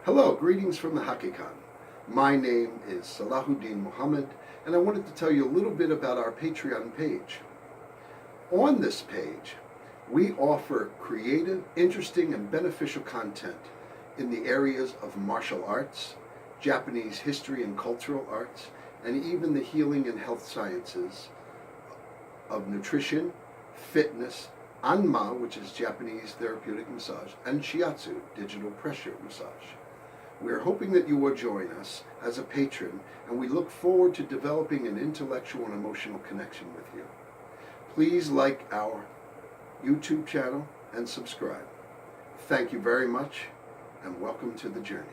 Hello, greetings from the Hakikan. My name is Salahuddin Muhammad, and I wanted to tell you a little bit about our Patreon page. On this page, we offer creative, interesting, and beneficial content in the areas of martial arts, Japanese history and cultural arts, and even the healing and health sciences of nutrition, fitness, Anma, which is Japanese therapeutic massage, and Shiatsu, digital pressure massage. We are hoping that you will join us as a patron, and we look forward to developing an intellectual and emotional connection with you. Please like our YouTube channel and subscribe. Thank you very much, and welcome to the journey.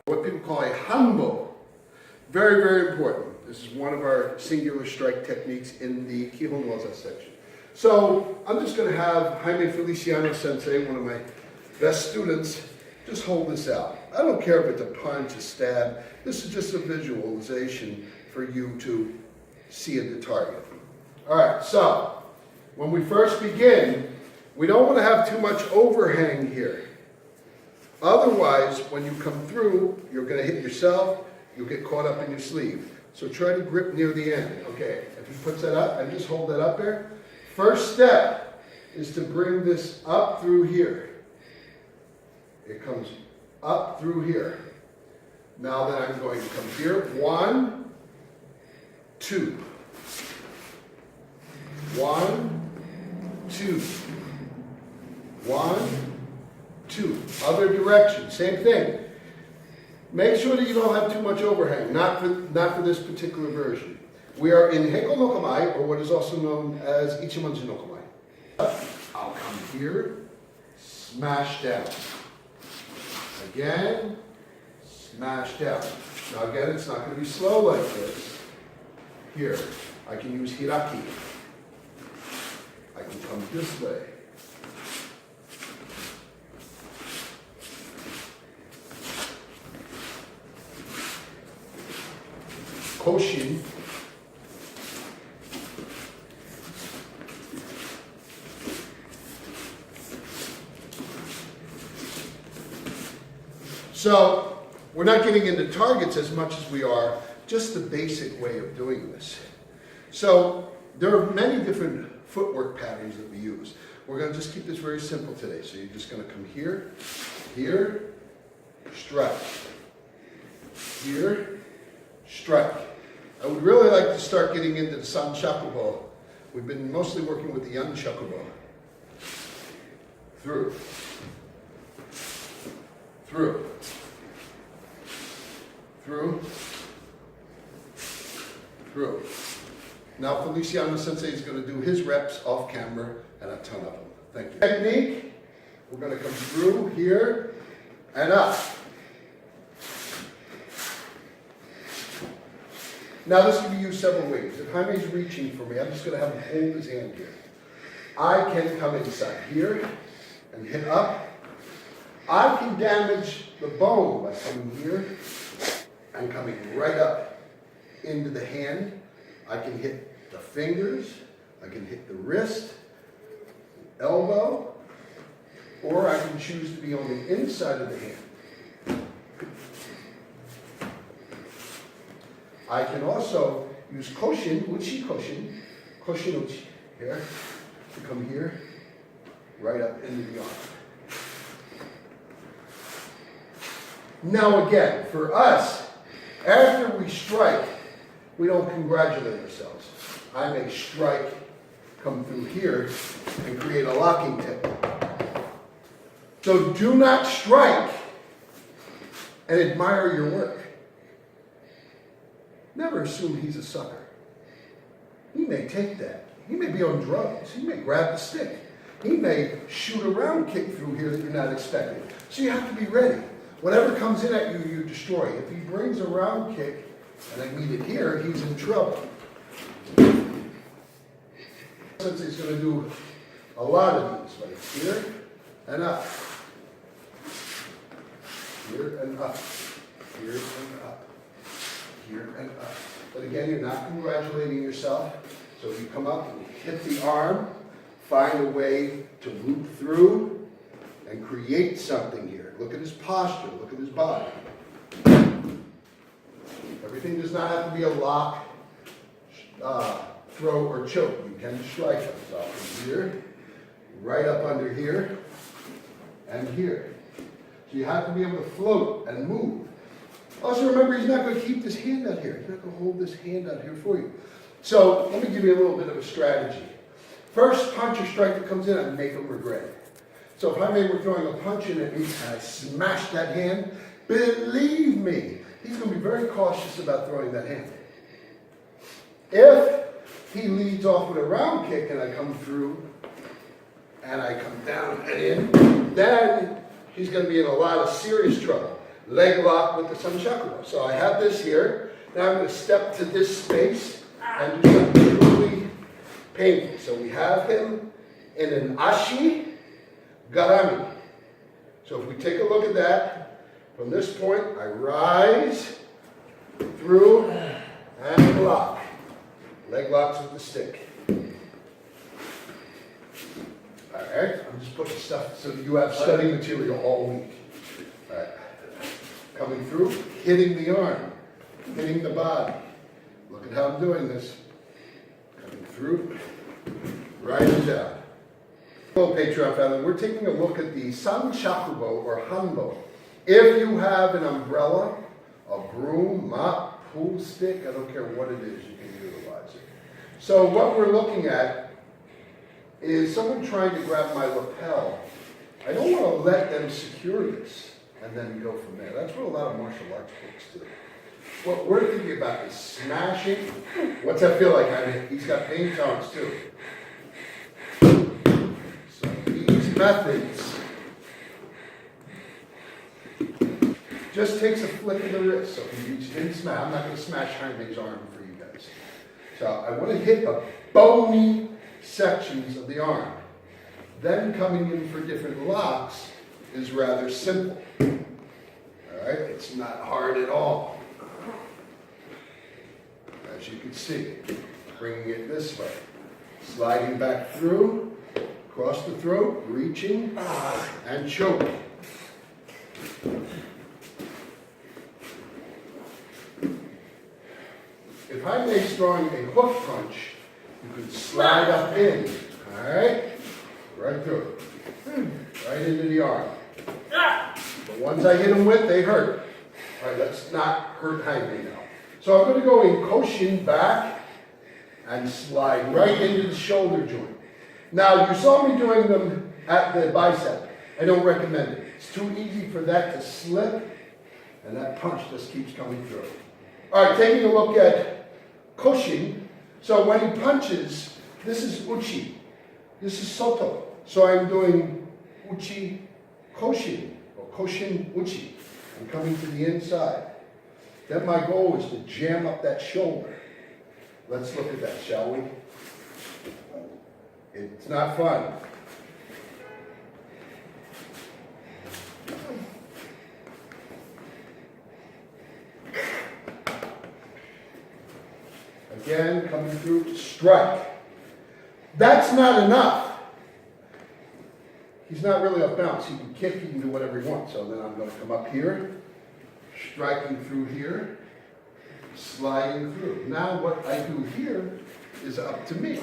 What people call a hanbo. Very, very important. This is one of our singular strike techniques in the Kihon Waza section. So I'm just going to have Jaime Feliciano Sensei, one of my best students, just hold this out. I don't care if it's a punch, a stab. This is just a visualization for you to see at the target. All right, so when we first begin, we don't want to have too much overhang here. Otherwise, when you come through, you're going to hit yourself. You'll get caught up in your sleeve. So try to grip near the end. Okay, if he puts that up, and just hold that up there. First step is to bring this up through here. It comes up through here. Now then I'm going to come here. 1, 2. 1, 2. 1, 2. Other direction, same thing. Make sure that you don't have too much overhang, not for this particular version. We are in Heiko no Kamai, or what is also known as Ichimonji no Kamai. I'll come here, smash down. Again, smash down. Now again, it's not going to be slow like this. Here, I can use hiraki. I can come this way. Koshin. So we're not getting into targets as much as we are just the basic way of doing this. So there are many different footwork patterns that we use. We're going to just keep this very simple today. So you're just going to come here, here, strike, here, strike. I would really like to start getting into the San Shakubo. We've been mostly working with the Yan Shakubo. Through. Through. Through. Through. Now Feliciano Sensei is going to do his reps off camera and a ton of them. Thank you. Technique. We're going to come through here and up. Now this can be used several ways. If Jaime's reaching for me, I'm just going to have him hold his hand here. I can come inside here and hit up. I can damage the bone by coming here and coming right up into the hand. I can hit the fingers, I can hit the wrist, the elbow, or I can choose to be on the inside of the hand. I can also use koshin, uchi koshin, koshin uchi, here, to come here, right up into the arm. Now again, for us, after we strike, we don't congratulate ourselves. I may strike, come through here, and create a locking technique. So do not strike and admire your work. Never assume he's a sucker. He may take that. He may be on drugs. He may grab the stick. He may shoot a round kick through here that you're not expecting. So you have to be ready. Whatever comes in at you, you destroy. If he brings a round kick, and I meet it here, he's in trouble. Since he's going to do a lot of these, like here and up. Here and up. Here and up. Here and up. But again, you're not congratulating yourself. So you come up and hit the arm, find a way to loop through and create something here. Look at his posture. Look at his body. Everything does not have to be a lock, throw, or choke. You can strike him. So from here, right up under here, and here. So you have to be able to float and move. Also remember, he's not going to keep this hand out here. He's not going to hold this hand out here for you. So let me give you a little bit of a strategy. First punch or strike that comes in, I make him regret it. So if Jaime were throwing a punch in at me and I smash that hand, believe me, he's going to be very cautious about throwing that hand. If he leads off with a round kick and I come through and I come down and in, then he's going to be in a lot of serious trouble. Leg lock with the Sanchakubo. So I have this here. Now I'm going to step to this space and do something truly painful. So we have him in an Ashi Garami. So if we take a look at that, from this point I rise through and lock. Leg locks with the stick. Alright, I'm just putting stuff so that you have study material all week. Alright. Coming through, hitting the arm, hitting the body. Look at how I'm doing this. Coming through, right and down. Hello, Patreon family. We're taking a look at the Sanchakubo or Hanbo. If you have an umbrella, a broom, mop, pool stick, I don't care what it is, you can utilize it. So what we're looking at is someone trying to grab my lapel. I don't want to let them secure this and then go from there. That's what a lot of martial arts books do. What we're thinking about is smashing. What's that feel like? I mean, he's got pain tolerance too. So these methods just takes a flick of the wrist. So if you didn't smash, I'm not going to smash Jaime's arm for you guys. So I want to hit the bony sections of the arm. Then coming in for different locks is rather simple. Alright, it's not hard at all. As you can see, bringing it this way. Sliding back through, across the throat, reaching, and choking. If Jaime's throwing a hook punch, you can slide up in, alright? Right through it. Right into the arm. The ones I hit him with, they hurt. Alright, let's not hurt Jaime now. So I'm going to go in Koshin back and slide right into the shoulder joint. Now, you saw me doing them at the bicep. I don't recommend it. It's too easy for that to slip, and that punch just keeps coming through. Alright, taking a look at Koshin. So when he punches, this is Uchi. This is Soto. So I'm doing Uchi Koshin, or Koshin Uchi. I'm coming to the inside. Then my goal is to jam up that shoulder. Let's look at that, shall we? It's not fun. Again, coming through to strike. That's not enough. He's not really off balance. He can kick, he can do whatever he wants. So then I'm going to come up here, striking through here, sliding through. Now what I do here is up to me.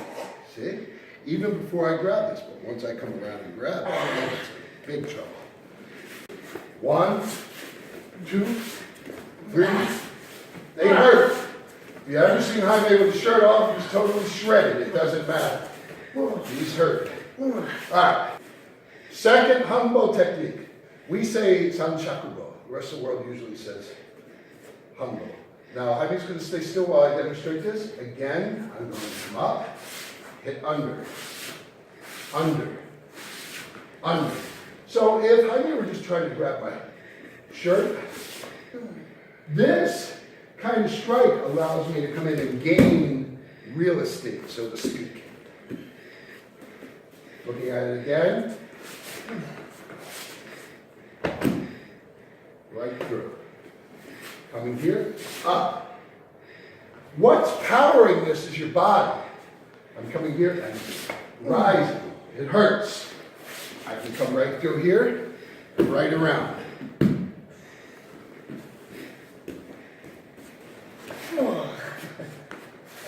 See? Even before I grab this, but once I come around and grab it, then it's in big trouble. 1, 2, 3. They hurt. If you ever seen Jaime with the shirt off, he's totally shredded. It doesn't matter. He's hurt. All right. Second Hanbo technique. We say Sanchakubo. The rest of the world usually says Hanbo. Now, Jaime's going to stay still while I demonstrate this. Again, I'm going to come up, hit under, under, under. So if Jaime were just trying to grab my shirt, this kind of strike allows me to come in and gain real estate, so to speak. Looking at it again. Right through. Coming here, up. What's powering this is your body. I'm coming here and rising. It hurts. I can come right through here and right around.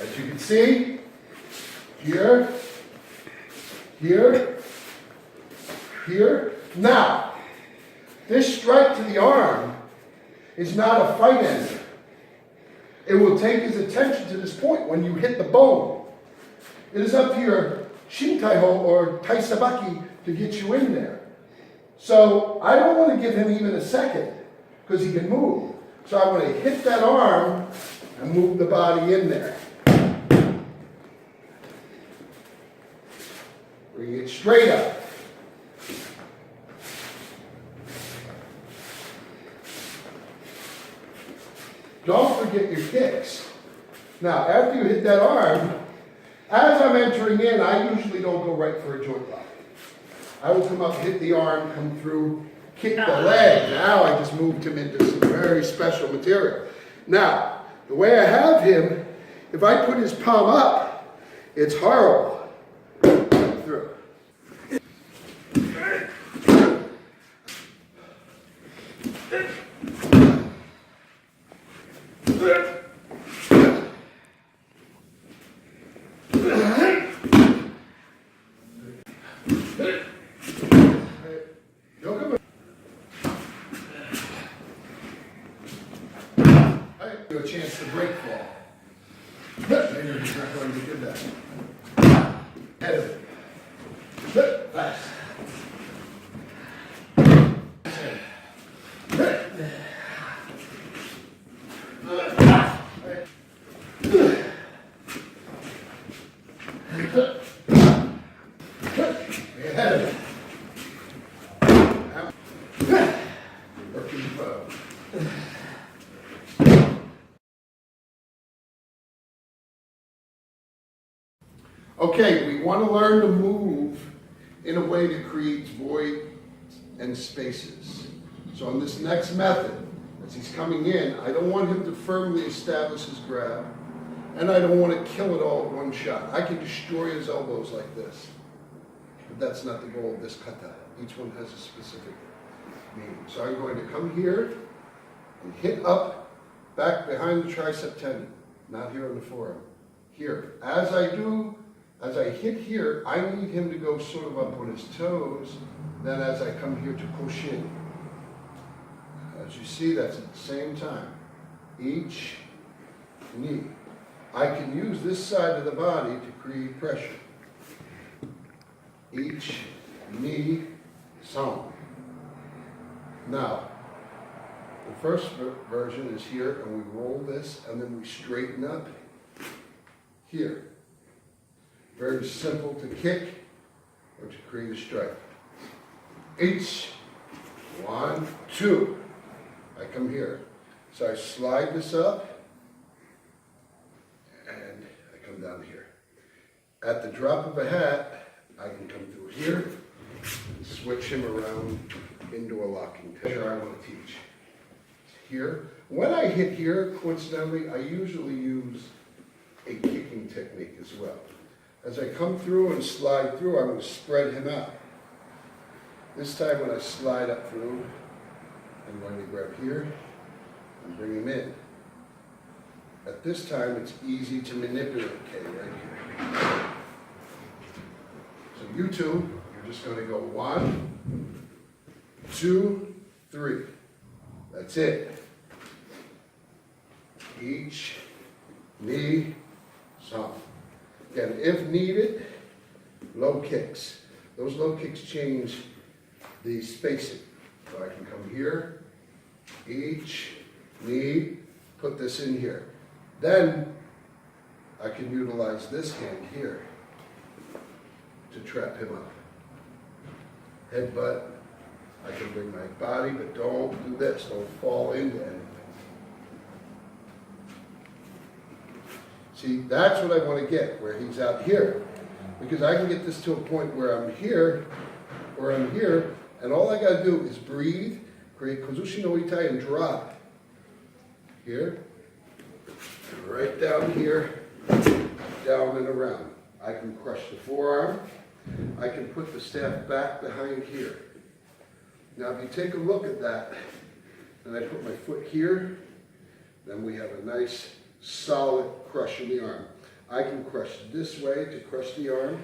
As you can see, here, here, here. Now, this strike to the arm is not a fight ender. It will take his attention to this point when you hit the bone. It is up to your shintaiho or taisabaki to get you in there. So I don't want to give him even a second because he can move. So I want to hit that arm and move the body in there. Bring it straight up. Don't forget your kicks. Now, after you hit that arm, as I'm entering in, I usually don't go right for a joint lock. I will come up, hit the arm, come through, kick the leg. Now I just moved him into some very special material. Now, the way I have him, if I put his palm up, it's horrible. Through. A chance to break fall. Maybe he's not going to do that. Head of it. Fast. Ahead of it. Working bow. Okay, we want to learn to move in a way that creates void and spaces. So in this next method, as he's coming in, I don't want him to firmly establish his grab, and I don't want to kill it all at one shot. I can destroy his elbows like this, but that's not the goal of this kata. Each one has a specific meaning. So I'm going to come here and hit up, back behind the tricep tendon, not here on the forearm, here. As I hit here, I need him to go sort of up on his toes. Then as I come here to push in. As you see, that's at the same time. Each knee. I can use this side of the body to create pressure. Each knee, song. Now, the first version is here, and we roll this, and then we straighten up here. Very simple to kick or to create a strike. Each, 1, 2. I come here. So I slide this up and I come down here. At the drop of a hat, I can come through here and switch him around into a locking position. I want to teach. Here. When I hit here, coincidentally, I usually use a kicking technique as well. As I come through and slide through, I'm going to spread him out. This time when I slide up through, I'm going to grab here and bring him in. At this time, it's easy to manipulate, okay, right here. So you two, you're just going to go 1, 2, 3. That's it. Each knee, some. Again, if needed, low kicks. Those low kicks change the spacing. So I can come here, each knee, put this in here. Then I can utilize this hand here to trap him up. Headbutt. I can bring my body, but don't do this. Don't fall into anything. See, that's what I want to get, where he's out here. Because I can get this to a point where I'm here, and all I got to do is breathe, create kozushi no itai, and drop. Here, right down here, down and around. I can crush the forearm. I can put the staff back behind here. Now if you take a look at that, and I put my foot here, then we have a nice solid crush in the arm. I can crush this way to crush the arm,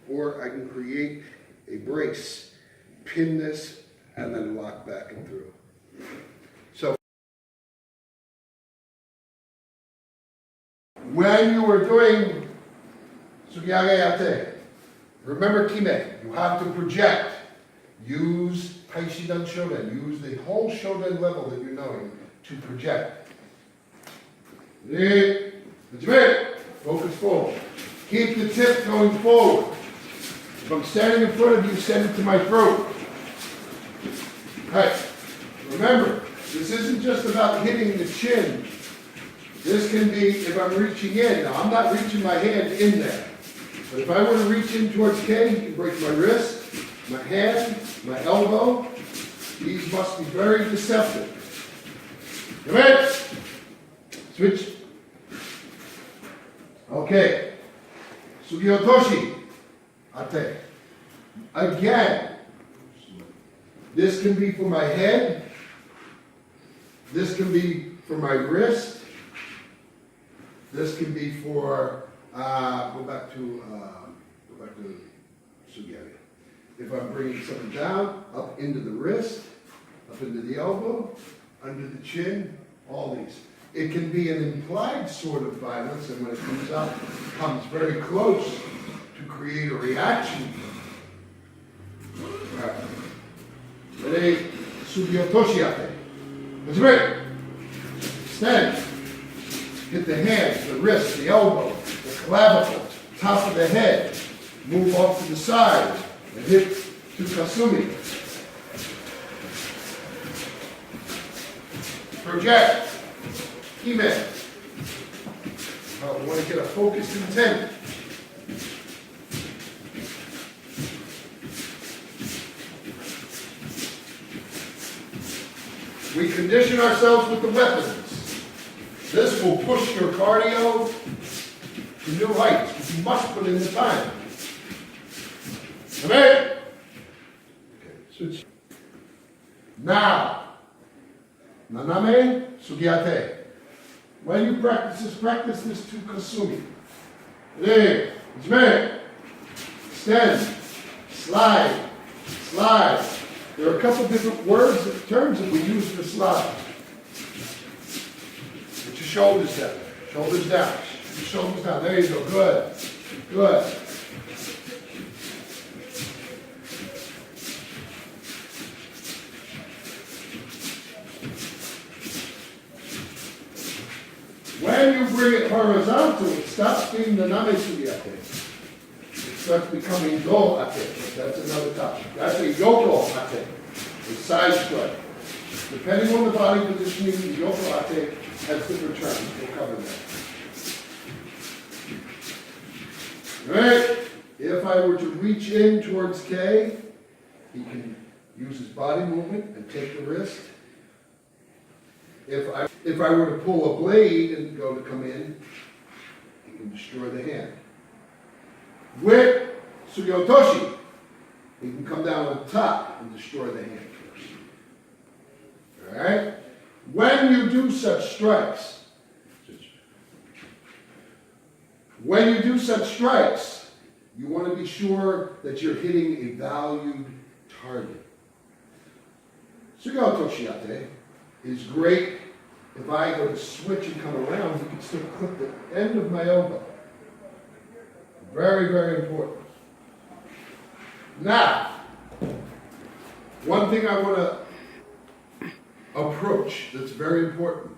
or I can create a brace, pin this, and then lock back and through. So when you are doing Sugiyage-ate, remember Kime, you have to project. Use Taishidan Shoden, use the whole Shoden level that you're knowing to project. Focus forward. Keep the tip going forward. If I'm standing in front of you, send it to my throat. Right. Remember, this isn't just about hitting the chin. This can be if I'm reaching in. Now, I'm not reaching my hand in there. But if I want to reach in towards K, you can break my wrist, my hand, my elbow. These must be very deceptive. Come in. Switch. Okay. Sugiotoshi. Ate. Again. This can be for my head. This can be for my wrist. This can be for, go back to Sugiyage. If I'm bringing something down, up into the wrist, up into the elbow, under the chin, all these. It can be an implied sort of violence, and when it comes out, it comes very close to create a reaction. Ready? Sugiyotoshiate. That's right. Stand. Hit the hands, the wrist, the elbow, the clavicle, top of the head. Move off to the side and hit to Kasumi. Project. Kime. We want to get a focused intent. We condition ourselves with the weapons. This will push your cardio to new heights, but you must put in the time. Amen? Okay, switch. Now, Naname Sugiyate. When you practice this to Kasumi. Hey, extend, slide, slide. There are a couple different words and terms that we use for slide. Put your shoulders down. Shoulders down. Put your shoulders down. There you go. Good. Good. When you bring it horizontal, it stops being the Name Sugiyate. It starts becoming Do Ate. That's another topic. That's a Yoko Ate, a side strike. Depending on the body positioning, the Yoko Ate has different terms. We'll cover that. All right? If I were to reach in towards K, he can use his body movement and take the wrist. If I were to pull a blade and go to come in, he can destroy the hand. With Sugiotoshi, he can come down on top and destroy the hand first. Alright? When you do such strikes, you want to be sure that you're hitting a valued target. Sugiotoshi Ate is great. If I go to switch and come around, you can still clip the end of my elbow. Very, very important. Now, one thing I want to approach that's very important.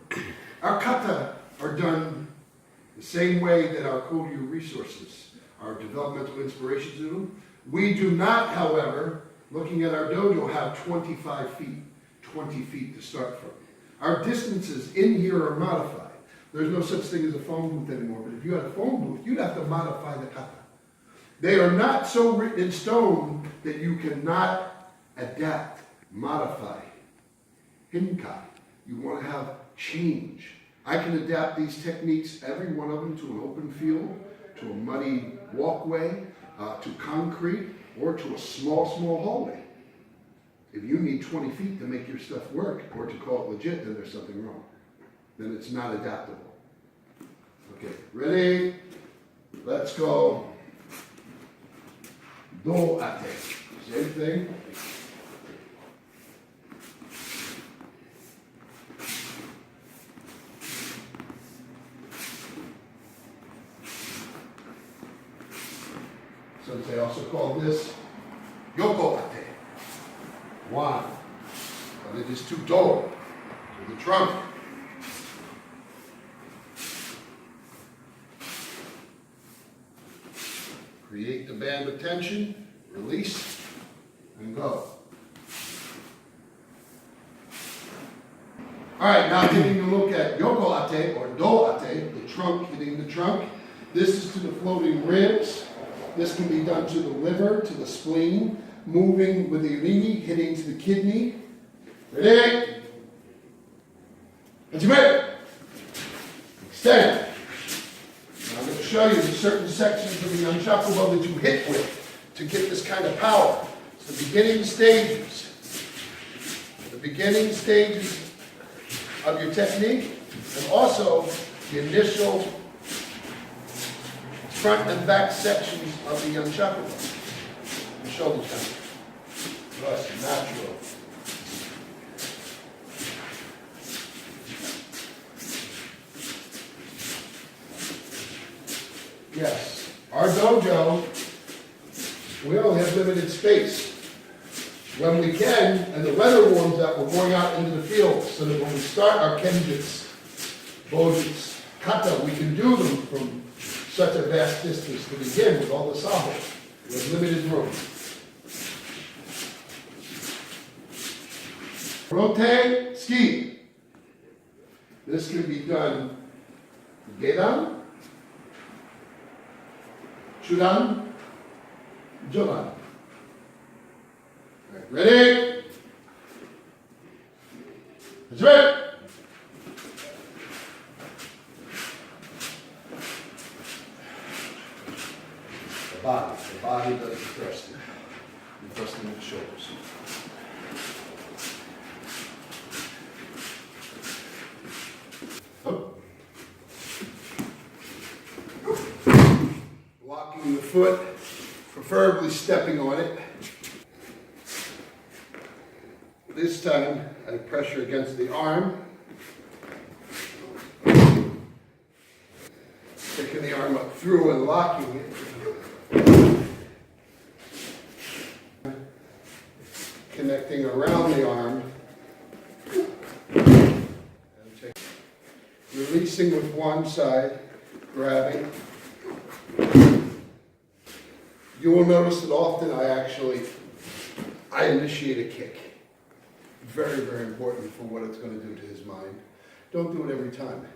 Our kata are done the same way that our Kodyu resources, our developmental inspirations do them. We do not, however, looking at our dojo, have 25 feet, 20 feet to start from. Our distances in here are modified. There's no such thing as a phone booth anymore, but if you had a phone booth, you'd have to modify the kata. They are not so written in stone that you cannot adapt, modify. Hinkai. You want to have change. I can adapt these techniques, every one of them, to an open field, to a muddy walkway, to concrete, or to a small, small hallway. If you need 20 feet to make your stuff work or to call it legit, then there's something wrong. Then it's not adaptable. Okay, ready? Let's go. Do ate. Same thing. Some say also call this Yoko ate. One. But it is to do, to the trunk. Create the band of tension, release, and go. All right, now taking a look at Yoko ate or Do ate, the trunk hitting the trunk. This is to the floating ribs. This can be done to the liver, to the spleen, moving with the urini, hitting to the kidney. Ready? Ready? Extend. Now I'm going to show you the certain sections of the Yanshakubo that you hit with to get this kind of power. It's the beginning stages. The beginning stages of your technique, and also the initial front and back sections of the Yanshakubo. The shoulder temple. Plus, natural. Yes, our dojo, we only have limited space. When we can, and the weather warms up, we're going out into the field so that when we start our kenjutsu, bojutsu, kata, we can do them from such a vast distance to begin with all the saho. We have limited room. Rotate, ski. This can be done gedan, chudan, jodan. Right, ready? That's right. The body does the thrusting. The thrusting of the shoulders. Locking the foot, preferably stepping on it. This time, I pressure against the arm. Picking the arm up through and locking it. Connecting around the arm. And releasing with one side, grabbing. You will notice that often I initiate a kick. Very, very important for what it's going to do to his mind. Don't do it every time.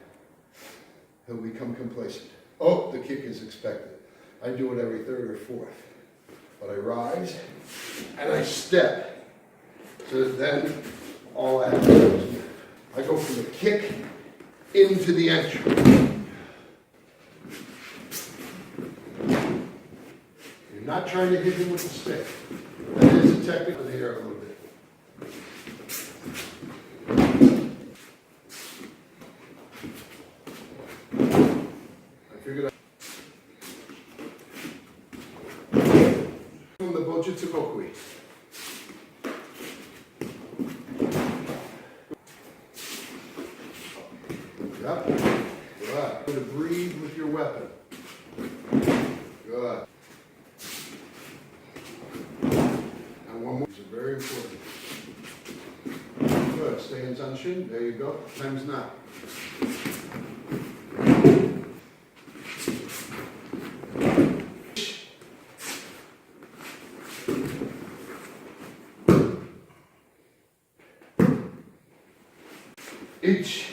He'll become complacent. Oh, the kick is expected. I do it every third or fourth. But I rise and I step. So that then all that happens. I go from the kick into the entry. You're not trying to hit him with the stick. That is a technique in the air a little bit. I figured out from the Bojutsu Gokui. Yep. Good. To breathe with your weapon. Good. And one more. These are very important. Good. Stay in Zanshin. There you go. Time's not. Each.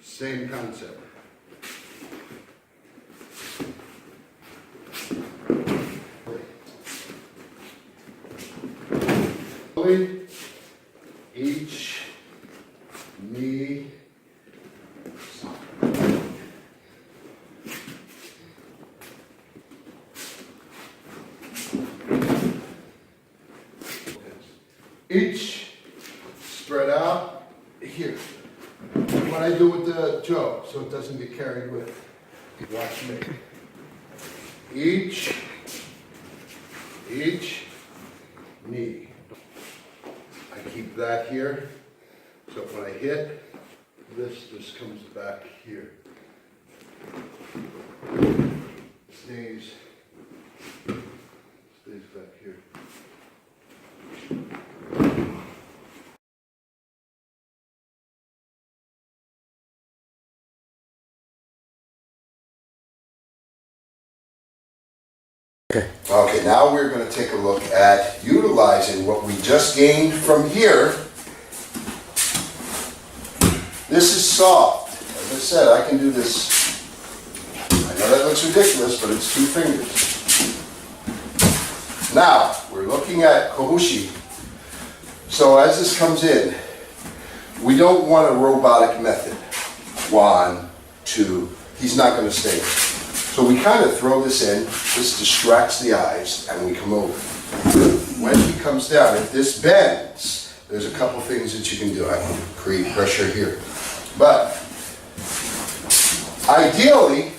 Same concept. Each knee. Each. Spread out. Here. What I do with the toe, so it doesn't get carried with. Watch me. Each, knee. I keep that here, so when I hit, this just comes back here. Stays back here. Okay, now we're going to take a look at utilizing what we just gained from here. This is soft. As I said, I can do this. I know that looks ridiculous, but it's 2 fingers. Now, we're looking at kobushi. So as this comes in, we don't want a robotic method. 1, 2, he's not going to stay. So we kind of throw this in, this distracts the eyes, and we come over. When he comes down, if this bends, there's a couple things that you can do. I can create pressure here. But ideally,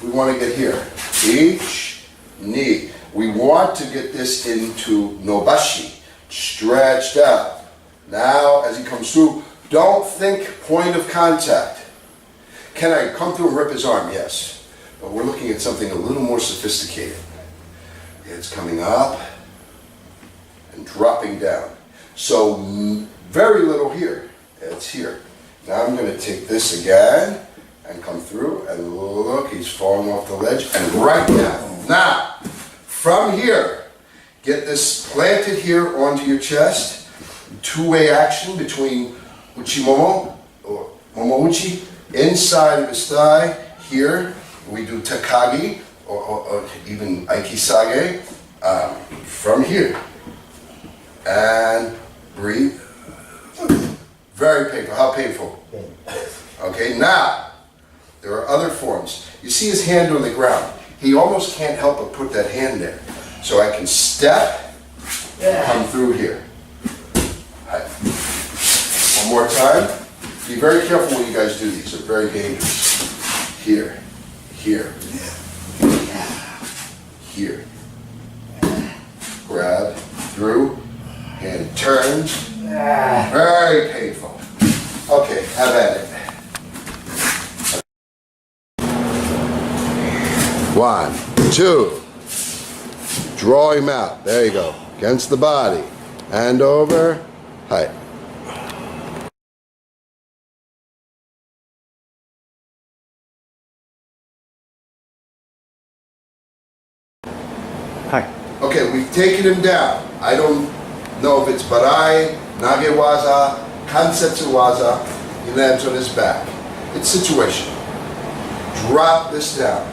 we want to get here. Each knee. We want to get this into nobashi, stretched out. Now, as he comes through, don't think point of contact. Can I come through and rip his arm? Yes. But we're looking at something a little more sophisticated. It's coming up and dropping down. So very little here. It's here. Now I'm going to take this again and come through and look, he's falling off the ledge and right down. Now, from here, get this planted here onto your chest. 2-way action between uchimomo or momouchi, inside of his thigh, here. We do takagi or even aikisage from here. And breathe. Very painful. How painful? Okay, now, there are other forms. You see his hand on the ground. He almost can't help but put that hand there. So I can step, come through here. Right. One more time. Be very careful when you guys do these. They're very dangerous. Here. Here. Here. Grab through and turns. Very painful. Okay, have at it. 1, 2. Draw him out. There you go. Against the body. Hand over. Height. Okay, we've taken him down. I don't know if it's barai, nagewaza, kansetsu waza. He lands on his back. It's situational. Drop this down.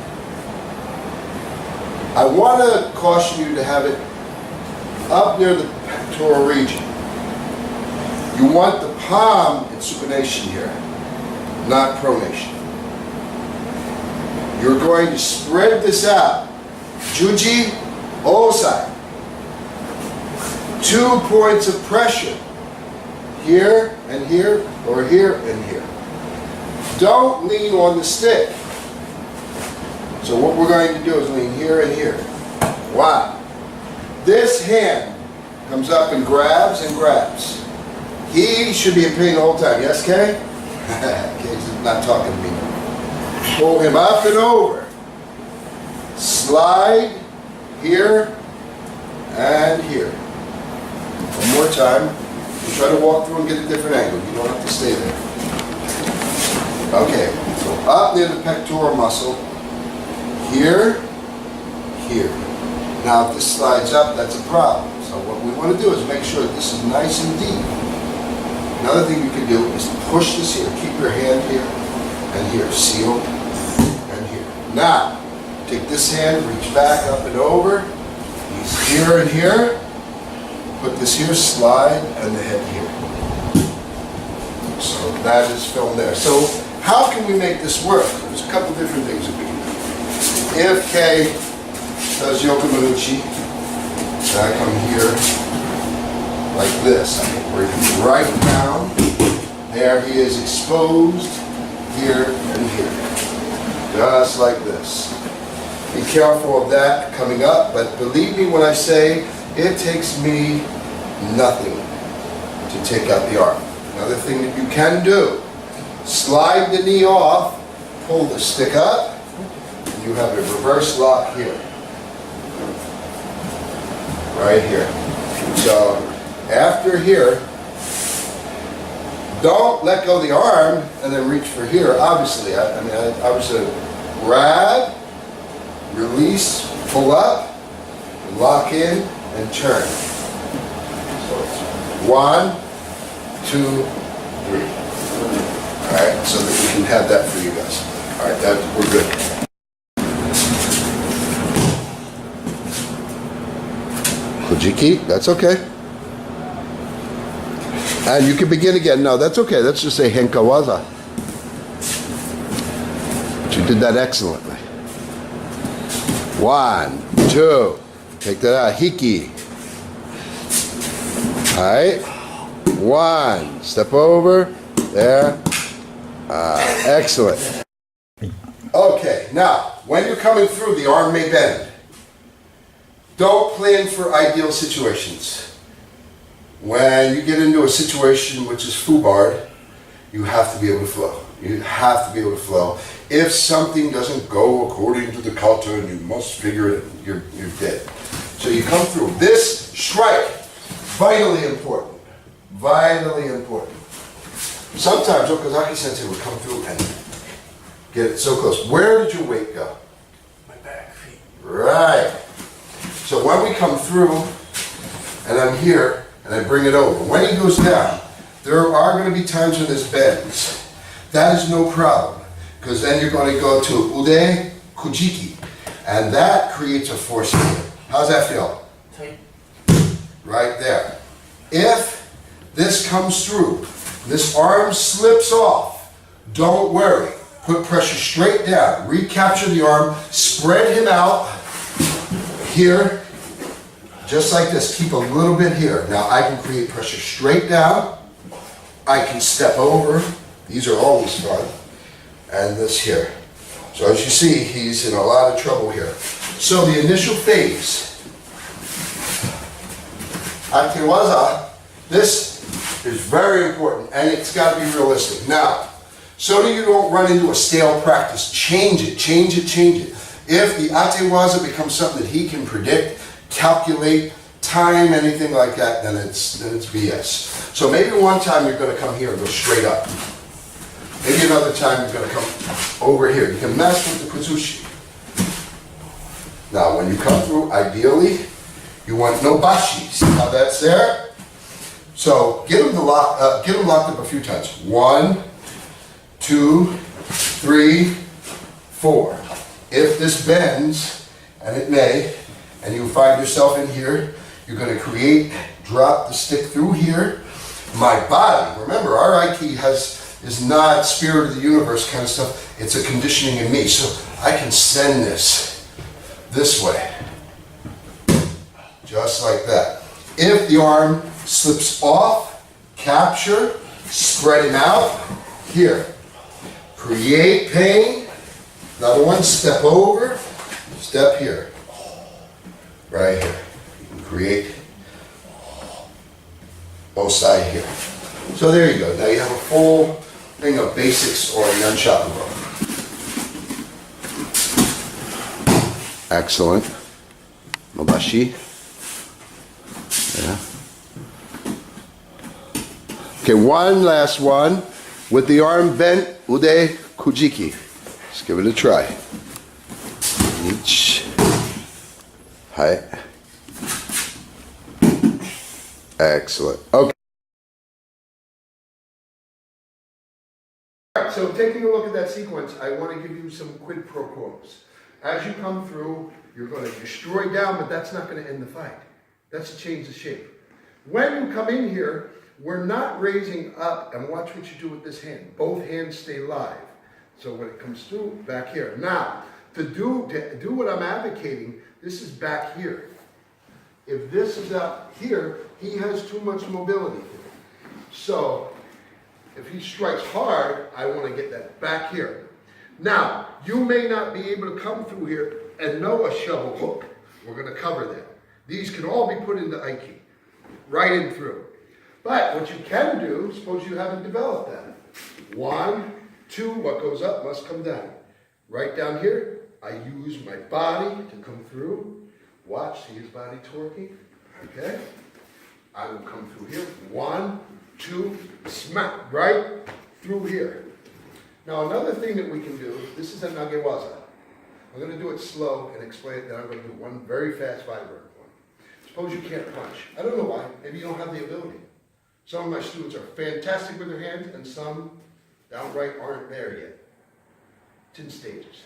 I want to caution you to have it up near the pectoral region. You want the palm in supination here, not pronation. You're going to spread this out. Juji, osai. 2 points of pressure. Here and here, or here and here. Don't lean on the stick. So what we're going to do is lean here and here. Wow. This hand comes up and grabs and grabs. He should be in pain the whole time. Yes, Kay? Kay's not talking to me. Pull him up and over. Slide here and here. One more time. You try to walk through and get a different angle. You don't have to stay there. Okay, so up near the pectoral muscle. Here, here. Now if this slides up, that's a problem. So what we want to do is make sure that this is nice and deep. Another thing you can do is push this here. Keep your hand here and here. Seal and here. Now, take this hand, reach back up and over. He's here and here. Put this here, slide, and the head here. So that is filmed there. So how can we make this work? There's a couple different things that we can do. If Kay does yokomaruchi, I come here, like this. I can bring him right down. There he is exposed, here and here. Just like this. Be careful of that coming up, but believe me when I say it takes me nothing to take out the arm. Another thing that you can do, slide the knee off, pull the stick up, and you have a reverse lock here. Right here. So after here, don't let go of the arm and then reach for here. Obviously, I was to grab, release, pull up, lock in, and turn. So it's 1, 2, 3. All right, so that we can have that for you guys. All right, we're good. Kojiki, that's okay. And you can begin again. No, that's okay. Let's just say henkawaza. But you did that excellently. 1, 2. Take that out. Hiki. All right. 1. Step over. There. Excellent. Okay. Now, when you're coming through, the arm may bend. Don't plan for ideal situations. When you get into a situation which is foobarred, you have to be able to flow. You have to be able to flow. If something doesn't go according to the kata and you must figure it, you're dead. So you come through. This strike, vitally important. Vitally important. Sometimes Okazaki Sensei would come through and get it so close. Where did your weight go? My back feet. Right. So when we come through, and I'm here, and I bring it over. When he goes down, there are going to be times when this bends. That is no problem, because then you're going to go to ude kujiki, and that creates a force here. How's that feel? Tight. Right there. If this comes through, this arm slips off, don't worry. Put pressure straight down. Recapture the arm, spread him out here. Just like this, keep a little bit here. Now I can create pressure straight down. I can step over. These are always fun. And this here. So as you see, he's in a lot of trouble here. So the initial phase, Atewaza, this is very important and it's got to be realistic. Now, so that you don't run into a stale practice, change it, change it, change it. If the Atewaza becomes something that he can predict, calculate, time, anything like that, then it's BS. So maybe one time you're going to come here and go straight up. Maybe another time you're going to come over here. You can mess with the Kuzushi. Now when you come through, ideally, you want no bashi. See how that's there? So get them locked up a few times. 1, 2, 3, 4. If this bends, and it may, and you find yourself in here, you're going to create, drop the stick through here. My body, remember our Aiki is not spirit of the universe kind of stuff, it's a conditioning in me. So I can send this way, just like that. If the arm slips off, capture, spread him out, here. Create pain, another one, step over, step here. Right here. You can create both sides here. So there you go. Now you have a full thing of basics on the unshackle. Excellent. Mabashi. Yeah. Okay, one last one. With the arm bent, ude kujiki. Let's give it a try. Each. Hi. Excellent. Okay. All right, so taking a look at that sequence, I want to give you some quid pro quos. As you come through, you're going to destroy down, but that's not going to end the fight. That's to change the shape. When you come in here, we're not raising up, and watch what you do with this hand. Both hands stay live. So when it comes through, back here. Now, to do what I'm advocating, this is back here. If this is out here, he has too much mobility. So, if he strikes hard, I want to get that back here. Now, you may not be able to come through here and know a shovel hook. We're going to cover that. These can all be put into Aiki, right in through. But what you can do, suppose you haven't developed that. 1, 2, what goes up must come down. Right down here, I use my body to come through. Watch, see his body torquing. Okay? I will come through here. 1, 2, smack, right through here. Now another thing that we can do, this is a nagewaza. I'm going to do it slow and explain it, then I'm going to do one very fast vibrant one. Suppose you can't punch. I don't know why. Maybe you don't have the ability. Some of my students are fantastic with their hands, and some downright aren't there yet. It's in stages.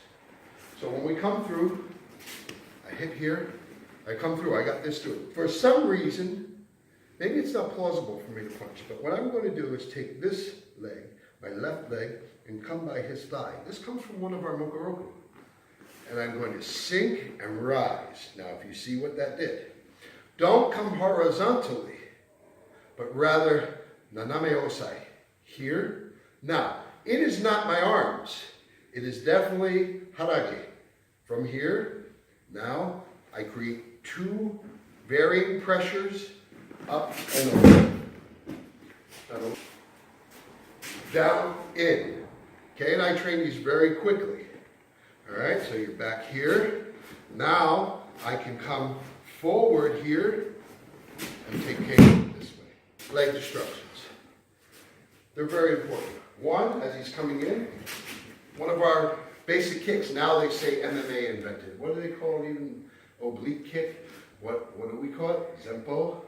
So when we come through, I hit here, I come through, I got this through. For some reason, maybe it's not plausible for me to punch, but what I'm going to do is take this leg, my left leg, and come by his thigh. This comes from one of our mokoroku. And I'm going to sink and rise. Now, if you see what that did, don't come horizontally, but rather naname osai, here. Now, it is not my arms. It is definitely harage. From here, now I create 2 varying pressures, up and over. Down, in. Okay, and I train these very quickly. All right, so you're back here. Now I can come forward here and take K this way. Leg destructions. They're very important. 1, as he's coming in, one of our basic kicks. Now they say MMA invented. What do they call it even? Oblique kick. What do we call it? Zempo.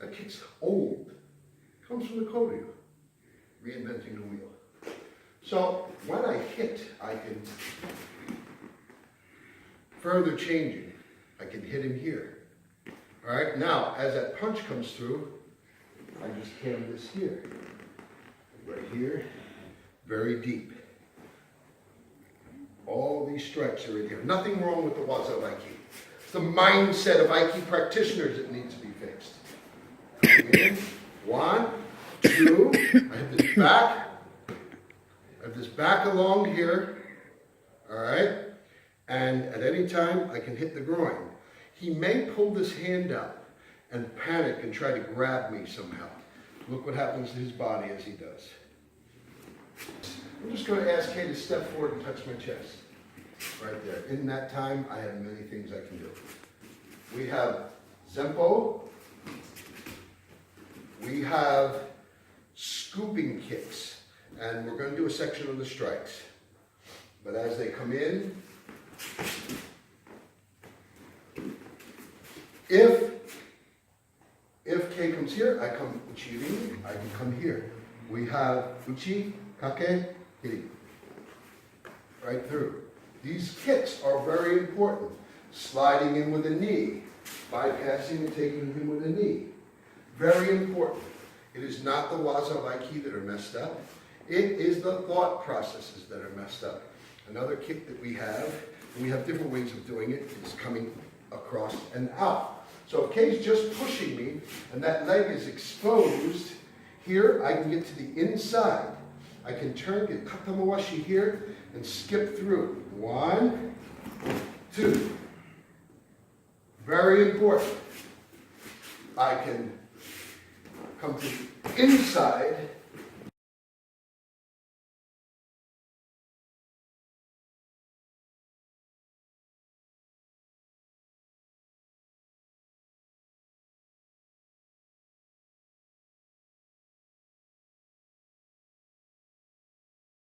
That kick's old. Comes from the Koryu. Reinventing the wheel. So when I hit, I can further changing. I can hit him here. All right. Now, as that punch comes through, I just cam this here, right here, very deep. All these strikes are in here. Nothing wrong with the waza of Aiki. It's the mindset of Aiki practitioners that needs to be fixed. Coming in, 1, 2. I have this back. I have this back along here. All right. And at any time, I can hit the groin. He may pull this hand out and panic and try to grab me somehow. Look what happens to his body as he does. I'm just going to ask Kay to step forward and touch my chest. Right there. In that time, I have many things I can do. We have Zempo. We have scooping kicks. And we're going to do a section of the strikes. But as they come in, if K comes here, I come uchi, I can come here. We have uchi, kake, hiri. Right through. These kicks are very important. Sliding in with a knee, bypassing and taking him with a knee. Very important. It is not the waza of Aiki that are messed up. It is the thought processes that are messed up. Another kick that we have different ways of doing it, is coming across and out. So if Kay's just pushing me and that leg is exposed, here I can get to the inside. I can turn, get katamawashi here, and skip through. 1, 2. Very important. I can come to the inside